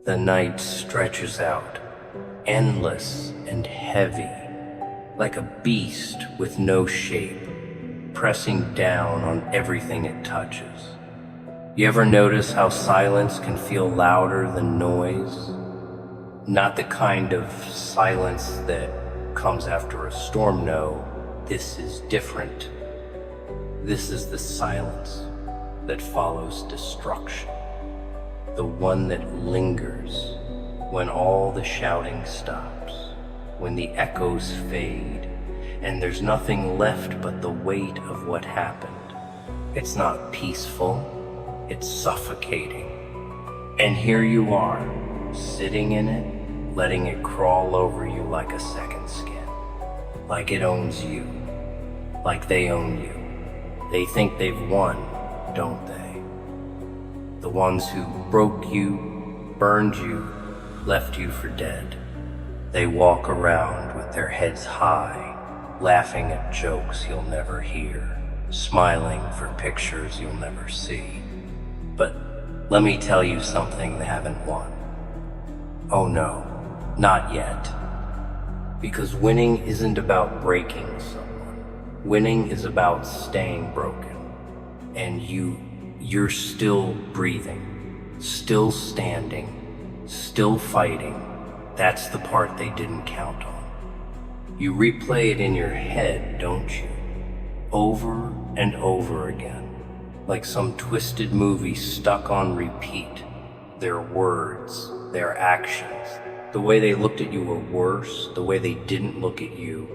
The night stretches out, endless and heavy, like a beast with no shape, pressing down on everything it touches. You ever notice how silence can feel louder than noise? Not the kind of silence that comes after a storm, no. This is different. This is the silence that follows destruction. The one that lingers when all the shouting stops, when the echoes fade, and there's nothing left but the weight of what happened. It's not peaceful, it's suffocating. And here you are, sitting in it, letting it crawl over you like a second skin. Like it owns you, like they own you. They think they've won, don't they? The ones who broke you, burned you, left you for dead. They walk around with their heads high, laughing at jokes you'll never hear, smiling for pictures you'll never see. But let me tell you something they haven't won. Oh no, not yet. Because winning isn't about breaking someone. Winning is about staying broken. And you're still breathing, still standing, still fighting. That's the part they didn't count on. You replay it in your head, don't you? Over and over again, like some twisted movie stuck on repeat. Their words, their actions, the way they looked at you were worse, the way they didn't look at you.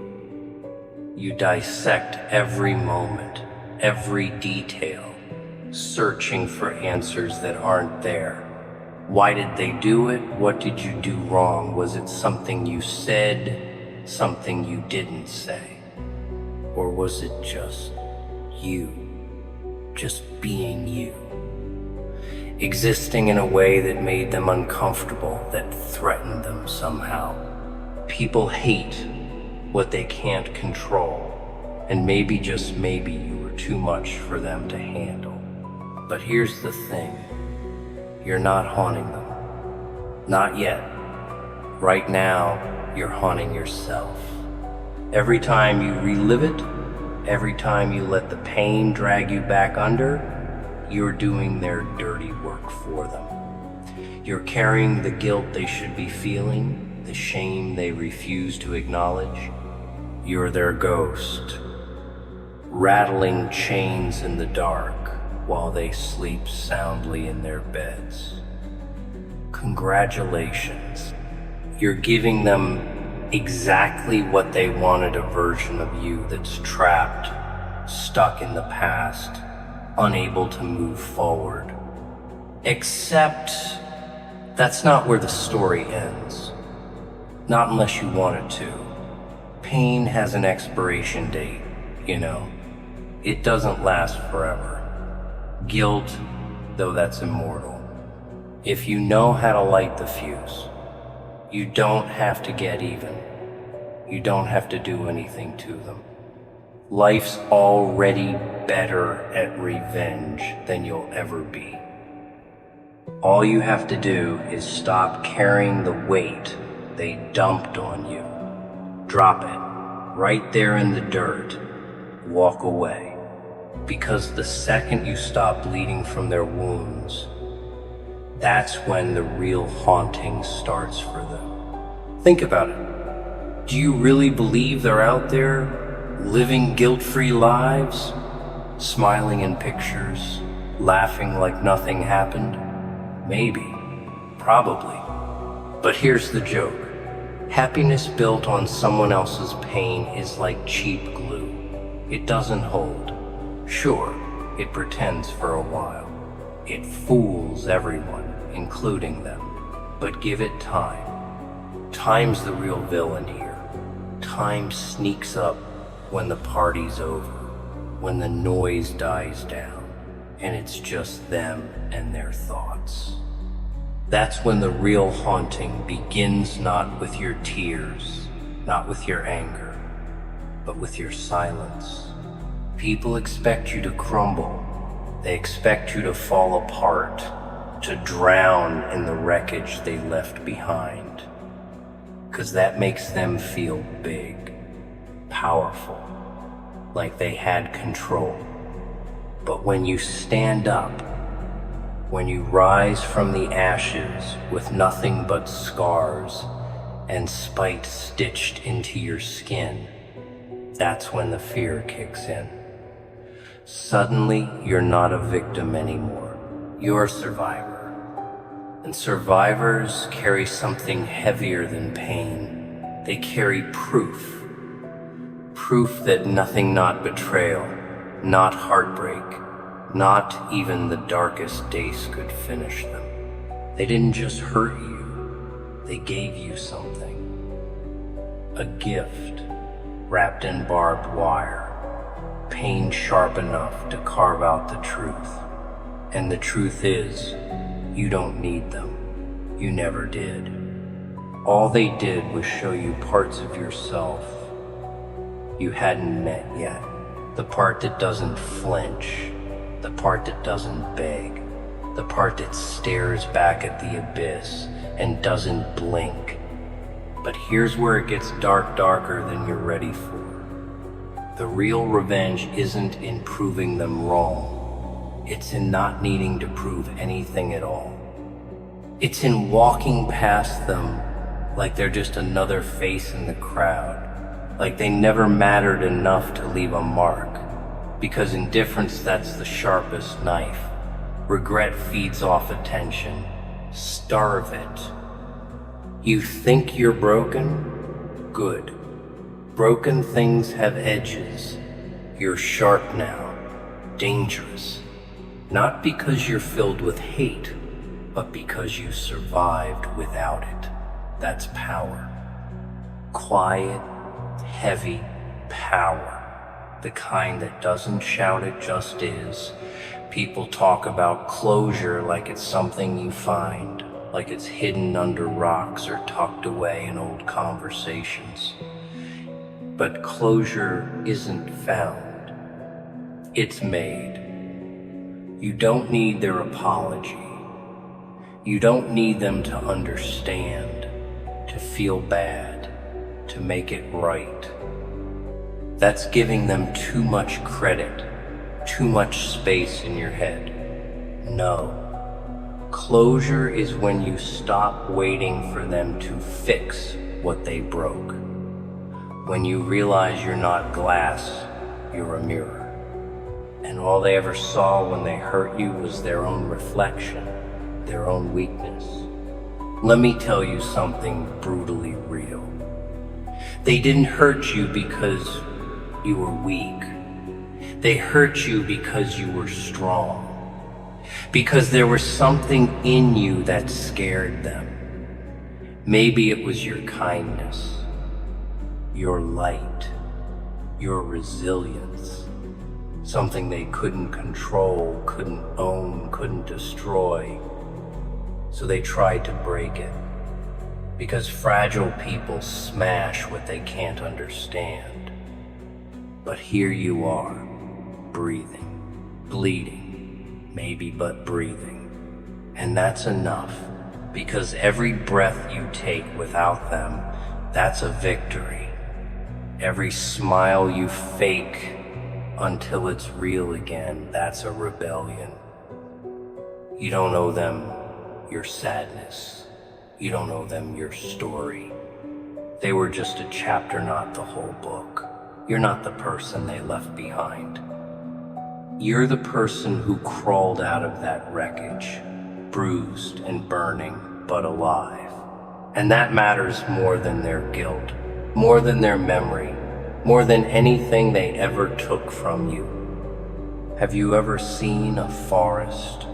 You dissect every moment, every detail, searching for answers that aren't there. Why did they do it? What did you do wrong? Was it something you said, something you didn't say? Or was it just you, just being you? Existing in a way that made them uncomfortable, that threatened them somehow. People hate what they can't control, and maybe, just maybe, you were too much for them to handle. But here's the thing, you're not haunting them. Not yet. Right now, you're haunting yourself. Every time you relive it, every time you let the pain drag you back under, you're doing their dirty work for them. You're carrying the guilt they should be feeling, the shame they refuse to acknowledge. You're their ghost, rattling chains in the dark while they sleep soundly in their beds. Congratulations. You're giving them exactly what they wanted, a version of you that's trapped, stuck in the past, unable to move forward. Except that's not where the story ends. Not unless you want it to. Pain has an expiration date, you know. It doesn't last forever. Guilt, though, that's immortal. If you know how to light the fuse, you don't have to get even. You don't have to do anything to them. Life's already better at revenge than you'll ever be. All you have to do is stop carrying the weight they dumped on you. Drop it, right there in the dirt. Walk away. Because the second you stop bleeding from their wounds, that's when the real haunting starts for them. Think about it. Do you really believe they're out there, living guilt-free lives, smiling in pictures, laughing like nothing happened? Maybe. Probably. But here's the joke. Happiness built on someone else's pain is like cheap glue. It doesn't hold. Sure, it pretends for a while. It fools everyone, including them. But give it time. Time's the real villain here. Time sneaks up when the party's over, when the noise dies down, and it's just them and their thoughts. That's when the real haunting begins, not with your tears, not with your anger, but with your silence. People expect you to crumble. They expect you to fall apart, to drown in the wreckage they left behind. 'Cause that makes them feel big, powerful, like they had control. But when you stand up, when you rise from the ashes with nothing but scars and spite stitched into your skin, that's when the fear kicks in. Suddenly, you're not a victim anymore. You're a survivor. And survivors carry something heavier than pain. They carry proof. Proof that nothing, not betrayal, not heartbreak, not even the darkest days could finish them. They didn't just hurt you, they gave you something. A gift wrapped in barbed wire, pain sharp enough to carve out the truth. And the truth is, you don't need them. You never did. All they did was show you parts of yourself you hadn't met yet. The part that doesn't flinch, the part that doesn't beg, the part that stares back at the abyss and doesn't blink. But here's where it gets darker than you're ready for. The real revenge isn't in proving them wrong. It's in not needing to prove anything at all. It's in walking past them like they're just another face in the crowd, like they never mattered enough to leave a mark. Because indifference, that's the sharpest knife. Regret feeds off attention. Starve it. You think you're broken? Good. Broken things have edges. You're sharp now. Dangerous. Not because you're filled with hate, but because you survived without it. That's power. Quiet, heavy power. The kind that doesn't shout, it just is. People talk about closure like it's something you find, like it's hidden under rocks or tucked away in old conversations. But closure isn't found. It's made. You don't need their apology. You don't need them to understand, to feel bad, to make it right. That's giving them too much credit, too much space in your head. No. Closure is when you stop waiting for them to fix what they broke. When you realize you're not glass, you're a mirror. And all they ever saw when they hurt you was their own reflection, their own weakness. Let me tell you something brutally real. They didn't hurt you because you were weak. They hurt you because you were strong. Because there was something in you that scared them. Maybe it was your kindness, your light, your resilience. Something they couldn't control, couldn't own, couldn't destroy. So they tried to break it. Because fragile people smash what they can't understand. But here you are, breathing, bleeding, maybe but breathing. And that's enough, because every breath you take without them, that's a victory. Every smile you fake until it's real again, that's a rebellion. You don't owe them your sadness. You don't owe them your story. They were just a chapter, not the whole book. You're not the person they left behind. You're the person who crawled out of that wreckage, bruised and burning, but alive. And that matters more than their guilt, more than their memory, more than anything they ever took from you. Have you ever seen a forest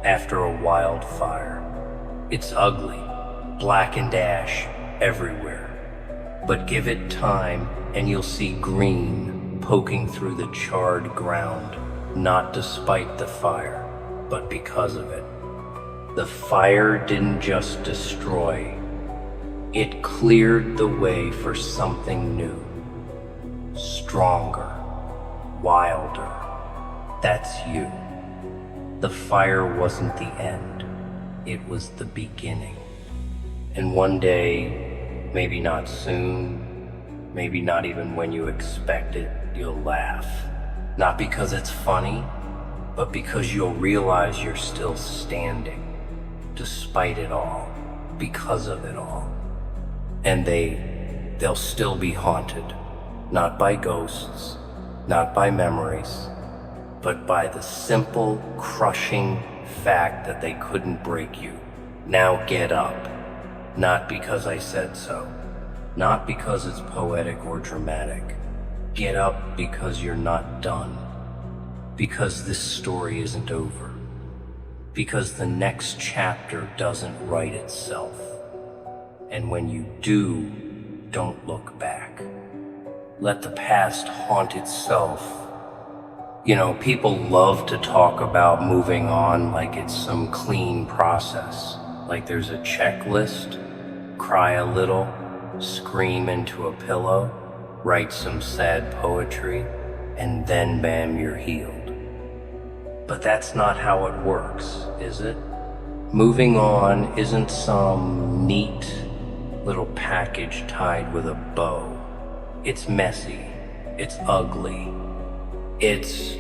after a wildfire? It's ugly, blackened ash everywhere. But give it time and you'll see green poking through the charred ground, not despite the fire, but because of it. The fire didn't just destroy, it cleared the way for something new, stronger, wilder. That's you. The fire wasn't the end. It was the beginning. And one day, maybe not soon, maybe not even when you expect it, you'll laugh. Not because it's funny, but because you'll realize you're still standing, despite it all, because of it all. And they'll still be haunted, not by ghosts, not by memories, but by the simple, crushing fact that they couldn't break you. Now get up. Not because I said so. Not because it's poetic or dramatic. Get up because you're not done. Because this story isn't over. Because the next chapter doesn't write itself. And when you do, don't look back. Let the past haunt itself. You know, people love to talk about moving on like it's some clean process. Like there's a checklist, cry a little, scream into a pillow, write some sad poetry, and then bam, you're healed. But that's not how it works, is it? Moving on isn't some neat little package tied with a bow. It's messy, it's ugly. It's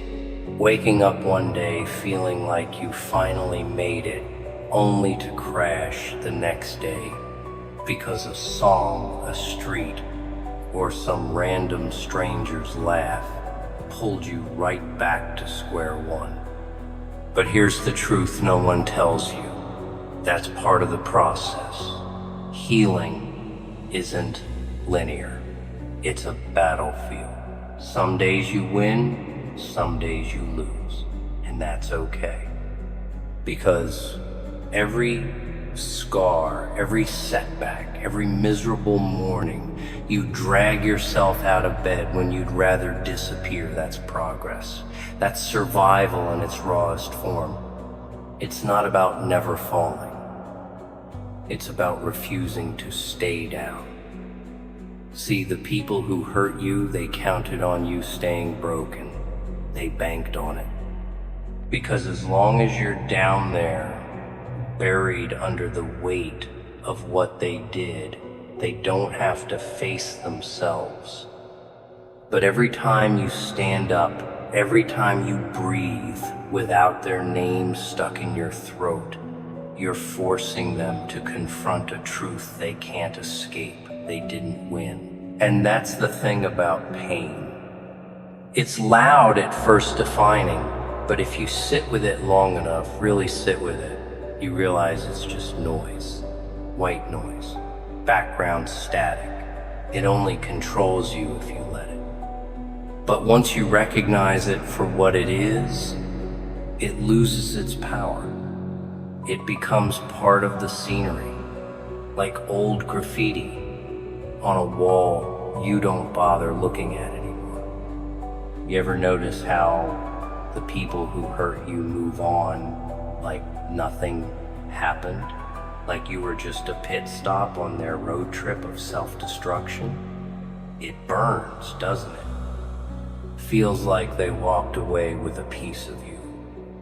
waking up one day feeling like you finally made it, only to crash the next day because a song, a street, or some random stranger's laugh pulled you right back to square one. But here's the truth no one tells you. That's part of the process. Healing isn't linear. It's a battlefield. Some days you win, some days you lose, and that's okay. Because every scar, every setback, every miserable morning you drag yourself out of bed when you'd rather disappear, that's progress. That's survival in its rawest form. It's not about never falling. It's about refusing to stay down. See, the people who hurt you, they counted on you staying broken. They banked on it. Because as long as you're down there, buried under the weight of what they did, they don't have to face themselves. But every time you stand up, every time you breathe without their name stuck in your throat, you're forcing them to confront a truth they can't escape. They didn't win. And that's the thing about pain. It's loud at first defining, but if you sit with it long enough, really sit with it, you realize it's just noise. White noise. Background static. It only controls you if you let it. But once you recognize it for what it is, it loses its power. It becomes part of the scenery, like old graffiti on a wall you don't bother looking at anymore. You ever notice how the people who hurt you move on like nothing happened? Like you were just a pit stop on their road trip of self-destruction? It burns, doesn't it? Feels like they walked away with a piece of you,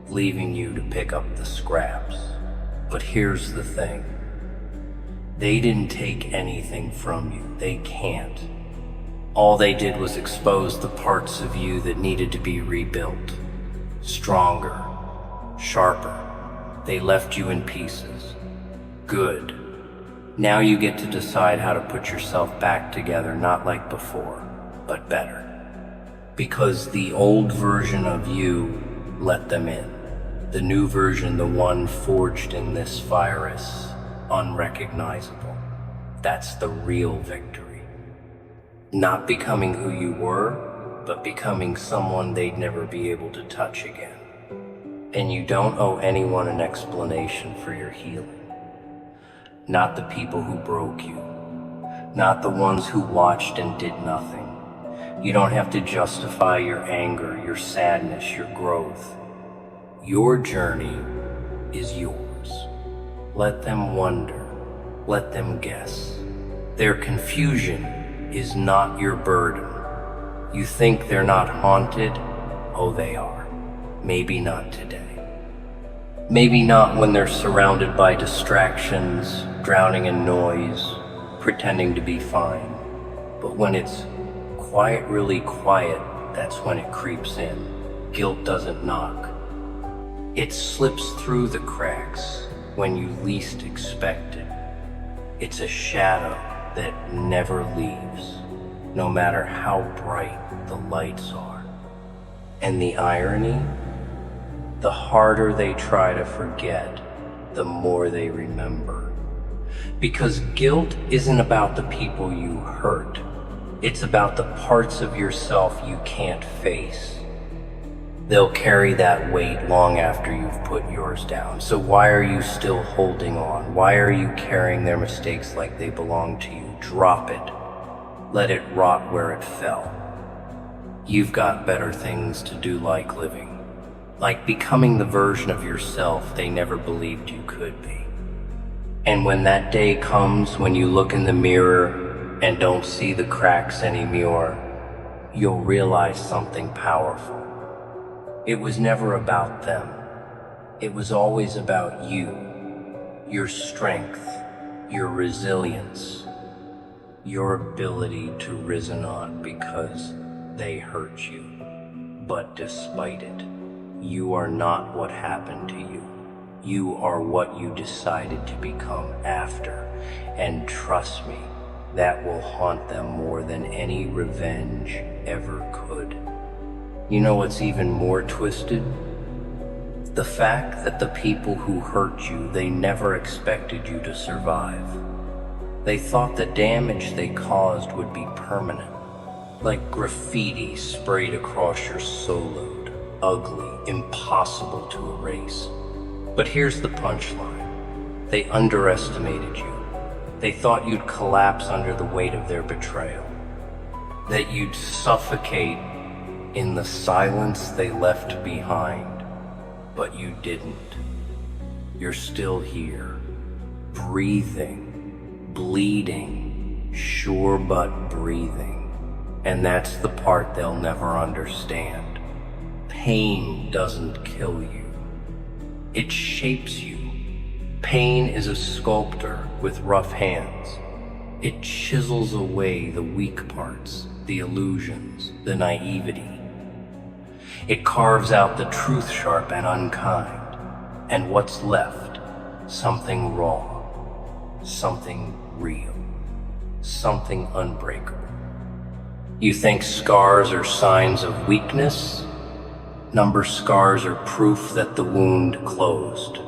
leaving you to pick up the scraps. But here's the thing. They didn't take anything from you. They can't. All they did was expose the parts of you that needed to be rebuilt. Stronger, sharper. They left you in pieces. Good. Now you get to decide how to put yourself back together, not like before, but better. Because the old version of you let them in. The new version, the one forged in this virus, unrecognizable. That's the real victory. Not becoming who you were, but becoming someone they'd never be able to touch again. And you don't owe anyone an explanation for your healing. Not the people who broke you. Not the ones who watched and did nothing. You don't have to justify your anger, your sadness, your growth. Your journey is yours. Let them wonder. Let them guess. Their confusion is not your burden. You think they're not haunted? Oh, they are. Maybe not today. Maybe not when they're surrounded by distractions, drowning in noise, pretending to be fine. But when it's quiet, really quiet, that's when it creeps in. Guilt doesn't knock. It slips through the cracks when you least expect it. It's a shadow that never leaves, no matter how bright the lights are. And the irony? The harder they try to forget, the more they remember. Because guilt isn't about the people you hurt. It's about the parts of yourself you can't face. They'll carry that weight long after you've put yours down. So why are you still holding on? Why are you carrying their mistakes like they belong to you? Drop it. Let it rot where it fell. You've got better things to do, like living. Like becoming the version of yourself they never believed you could be. And when that day comes, when you look in the mirror and don't see the cracks anymore, you'll realize something powerful. It was never about them. It was always about you, your strength, your resilience, your ability to risen on because they hurt you. But despite it, you are not what happened to you. You are what you decided to become after. And trust me, that will haunt them more than any revenge ever could. You know what's even more twisted? The fact that the people who hurt you, they never expected you to survive. They thought the damage they caused would be permanent, like graffiti sprayed across your soul, ugly, impossible to erase. But here's the punchline. They underestimated you. They thought you'd collapse under the weight of their betrayal, that you'd suffocate in the silence they left behind. But you didn't. You're still here, breathing, bleeding, sure but breathing. And that's the part they'll never understand. Pain doesn't kill you. It shapes you. Pain is a sculptor with rough hands. It chisels away the weak parts, the illusions, the naivety. It carves out the truth sharp and unkind. And what's left? Something raw, something real, something unbreakable. You think scars are signs of weakness? Number scars are proof that the wound closed,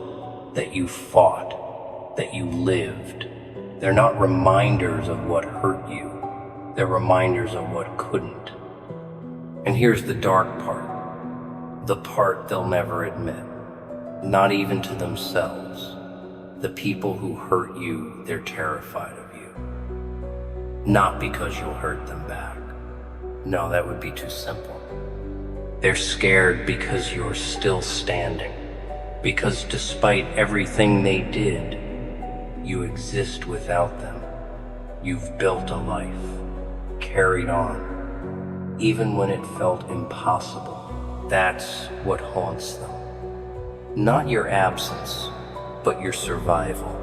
that you fought, that you lived. They're not reminders of what hurt you. They're reminders of what couldn't. And here's the dark part. The part they'll never admit, not even to themselves. The people who hurt you, they're terrified of you. Not because you'll hurt them back. No, that would be too simple. They're scared because you're still standing. Because despite everything they did, you exist without them. You've built a life, carried on, even when it felt impossible. That's what haunts them. Not your absence, but your survival.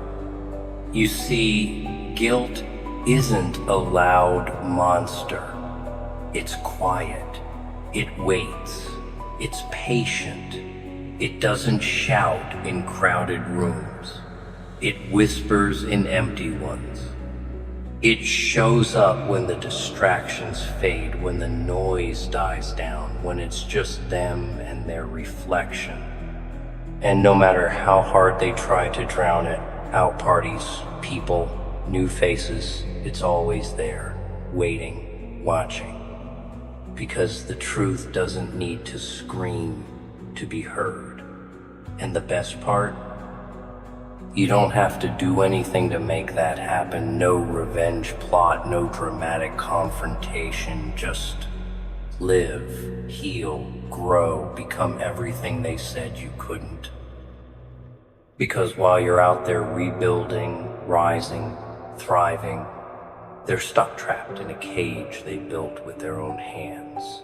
You see, guilt isn't a loud monster. It's quiet. It waits. It's patient. It doesn't shout in crowded rooms. It whispers in empty ones. It shows up when the distractions fade, when the noise dies down, when it's just them and their reflection. And no matter how hard they try to drown it, out parties, people, new faces, it's always there, waiting, watching. Because the truth doesn't need to scream to be heard. And the best part? You don't have to do anything to make that happen. No revenge plot, no dramatic confrontation. Just live, heal, grow, become everything they said you couldn't. Because while you're out there rebuilding, rising, thriving, they're stuck trapped in a cage they built with their own hands.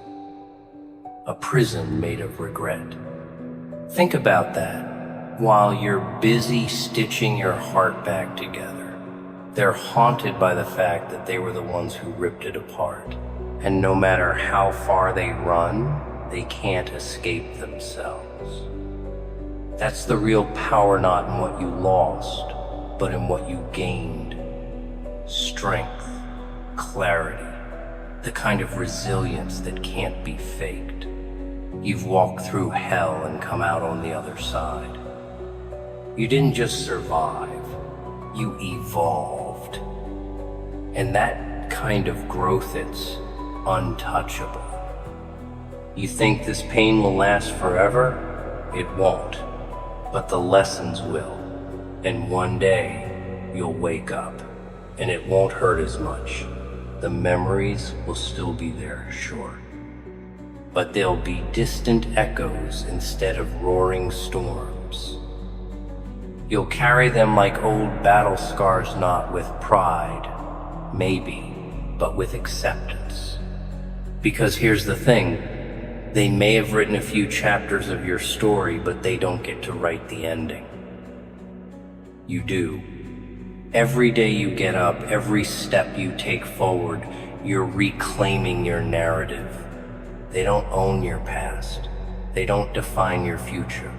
A prison made of regret. Think about that. While you're busy stitching your heart back together, they're haunted by the fact that they were the ones who ripped it apart. And no matter how far they run, they can't escape themselves. That's the real power, not in what you lost, but in what you gained. Strength, clarity, the kind of resilience that can't be faked. You've walked through hell and come out on the other side. You didn't just survive, you evolved. And that kind of growth, it's untouchable. You think this pain will last forever? It won't, but the lessons will. And one day, you'll wake up, and it won't hurt as much. The memories will still be there, sure. But they'll be distant echoes instead of roaring storms. You'll carry them like old battle scars, not with pride, maybe, but with acceptance. Because here's the thing, they may have written a few chapters of your story, but they don't get to write the ending. You do. Every day you get up, every step you take forward, you're reclaiming your narrative. They don't own your past. They don't define your future.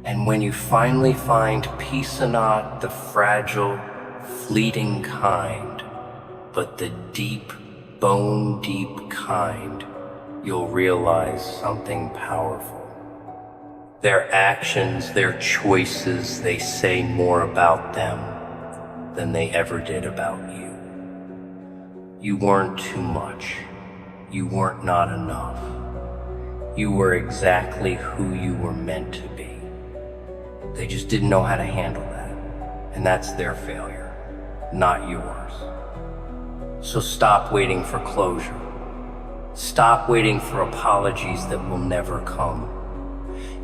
And when you finally find peace, not the fragile, fleeting kind, but the deep, bone-deep kind, you'll realize something powerful. Their actions, their choices, they say more about them than they ever did about you. You weren't too much. You weren't not enough. You were exactly who you were meant to be. They just didn't know how to handle that. And that's their failure, not yours. So stop waiting for closure. Stop waiting for apologies that will never come.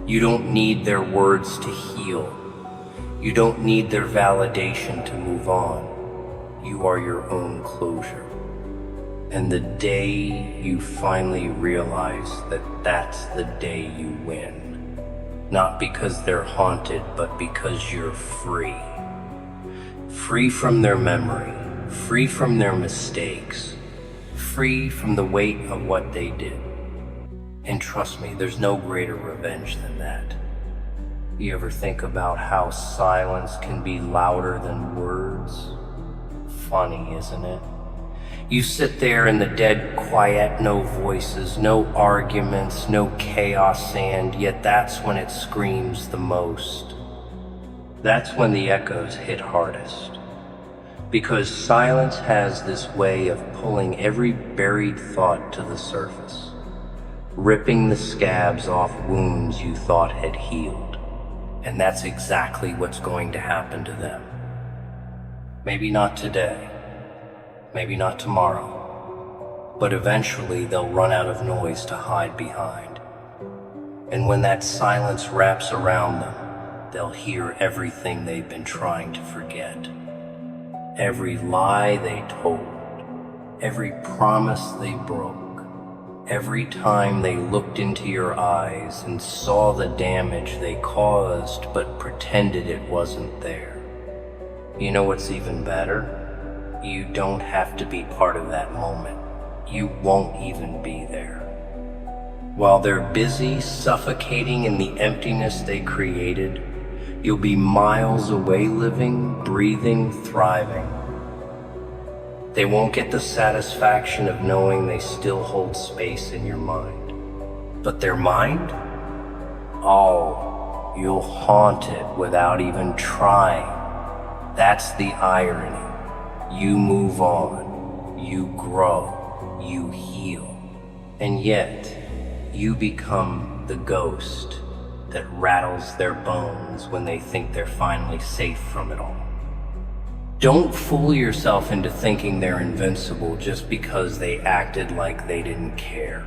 You don't need their words to heal. You don't need their validation to move on. You are your own closure. And the day you finally realize that that's the day you win. Not because they're haunted, but because you're free. Free from their memory, free from their mistakes, free from the weight of what they did. And trust me, there's no greater revenge than that. You ever think about how silence can be louder than words? Funny, isn't it? You sit there in the dead quiet, no voices, no arguments, no chaos, and yet that's when it screams the most. That's when the echoes hit hardest. Because silence has this way of pulling every buried thought to the surface, ripping the scabs off wounds you thought had healed. And that's exactly what's going to happen to them. Maybe not today, maybe not tomorrow, but eventually they'll run out of noise to hide behind. And when that silence wraps around them, they'll hear everything they've been trying to forget. Every lie they told, every promise they broke, every time they looked into your eyes and saw the damage they caused but pretended it wasn't there. You know what's even better? You don't have to be part of that moment. You won't even be there. While they're busy suffocating in the emptiness they created, you'll be miles away living, breathing, thriving. They won't get the satisfaction of knowing they still hold space in your mind. But their mind? Oh, you'll haunt it without even trying. That's the irony. You move on, you grow, you heal. And yet, you become the ghost that rattles their bones when they think they're finally safe from it all. Don't fool yourself into thinking they're invincible just because they acted like they didn't care.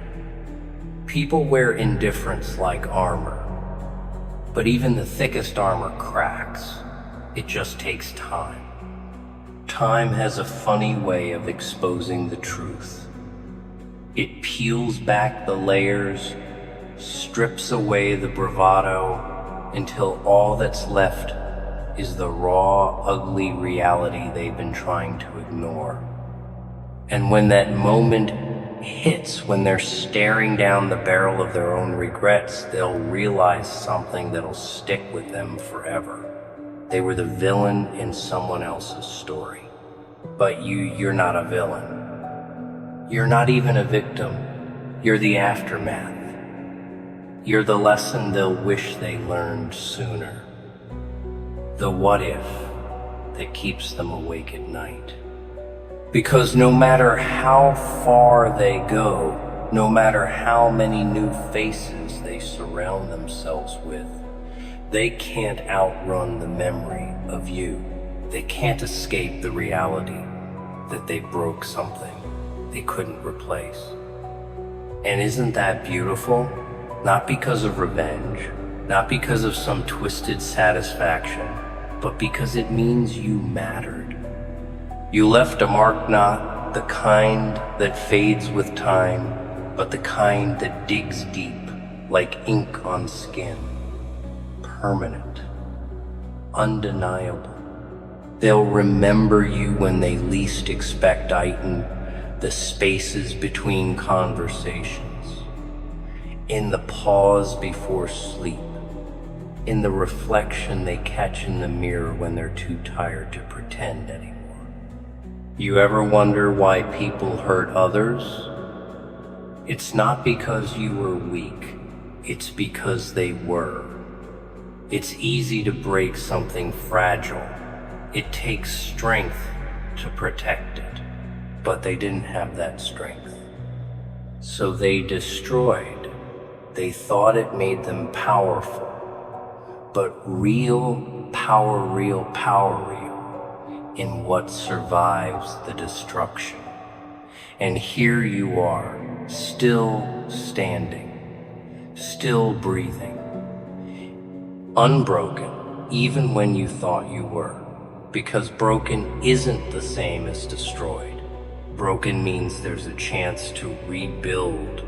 People wear indifference like armor, but even the thickest armor cracks. It just takes time. Time has a funny way of exposing the truth. It peels back the layers, strips away the bravado, until all that's left is the raw, ugly reality they've been trying to ignore. And when that moment hits, when they're staring down the barrel of their own regrets, they'll realize something that'll stick with them forever. They were the villain in someone else's story. But you're not a villain. You're not even a victim. You're the aftermath. You're the lesson they'll wish they learned sooner. The what if that keeps them awake at night. Because no matter how far they go, no matter how many new faces they surround themselves with, they can't outrun the memory of you. They can't escape the reality that they broke something they couldn't replace. And isn't that beautiful? Not because of revenge, not because of some twisted satisfaction, but because it means you mattered. You left a mark, not the kind that fades with time, but the kind that digs deep, like ink on skin. Permanent, undeniable. They'll remember you when they least expect it, in the spaces between conversations, in the pause before sleep, in the reflection they catch in the mirror when they're too tired to pretend anymore. You ever wonder why people hurt others? It's not because you were weak, it's because they were. It's easy to break something fragile. It takes strength to protect it, but they didn't have that strength. So they destroyed. They thought it made them powerful, but real power in what survives the destruction. And here you are, still standing, still breathing, unbroken, even when you thought you were. Because broken isn't the same as destroyed. Broken means there's a chance to rebuild,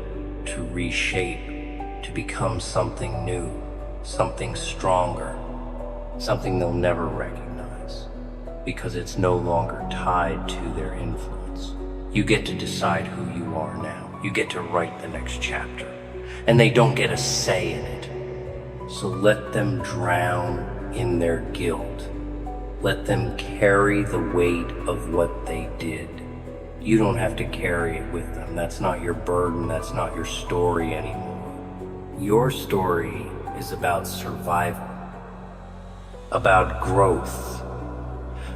to reshape, to become something new, something stronger, something they'll never recognize, because it's no longer tied to their influence. You get to decide who you are now. You get to write the next chapter, and they don't get a say in it. So let them drown in their guilt. Let them carry the weight of what they did. You don't have to carry it with them. That's not your burden. That's not your story anymore. Your story is about survival, about growth,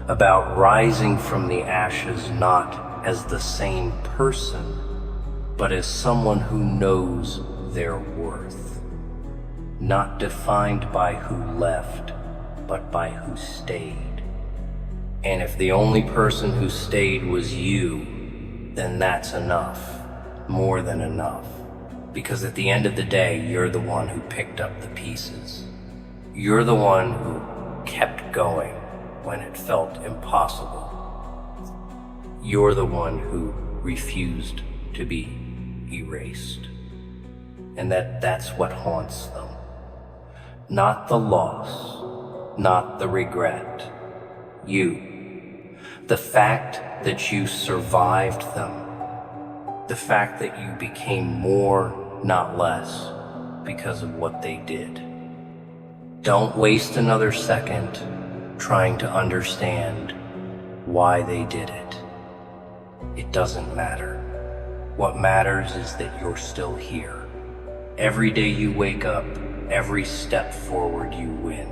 about rising from the ashes not as the same person, but as someone who knows their worth. Not defined by who left, but by who stayed. And if the only person who stayed was you, then that's enough, more than enough. Because at the end of the day, you're the one who picked up the pieces. You're the one who kept going when it felt impossible. You're the one who refused to be erased. And that's what haunts them. Not the loss, not the regret. You. The fact that you survived them. The fact that you became more, not less, because of what they did. Don't waste another second trying to understand why they did it. It doesn't matter. What matters is that you're still here. Every day you wake up, every step forward you win.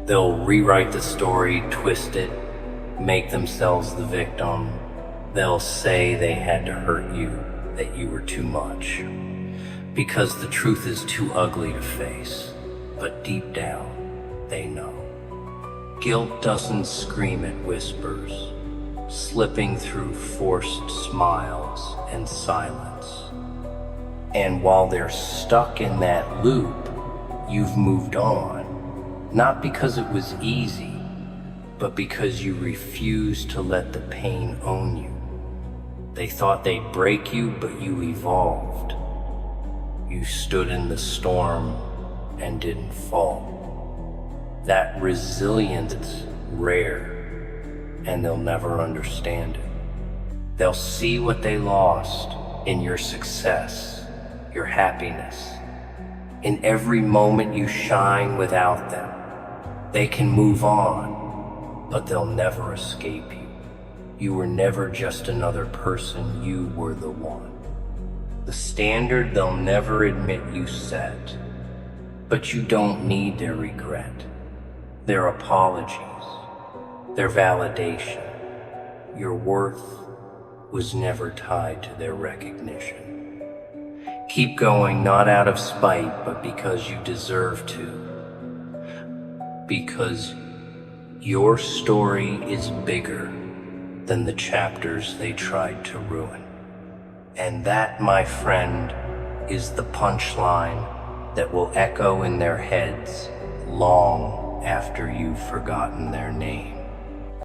They'll rewrite the story, twist it, make themselves the victim. They'll say they had to hurt you, that you were too much. Because the truth is too ugly to face, but deep down, they know. Guilt doesn't scream, it whispers, slipping through forced smiles and silence. And while they're stuck in that loop, you've moved on, not because it was easy, but because you refused to let the pain own you. They thought they'd break you, but you evolved. You stood in the storm, and didn't fall. That resilience is rare, and they'll never understand it. They'll see what they lost in your success, your happiness, in every moment you shine without them. They can move on, but they'll never escape you. You were never just another person, you were the one. The standard they'll never admit you set. But you don't need their regret, their apologies, their validation. Your worth was never tied to their recognition. Keep going, not out of spite, but because you deserve to. Because your story is bigger than the chapters they tried to ruin. And that, my friend, is the punchline that will echo in their heads long after you've forgotten their name.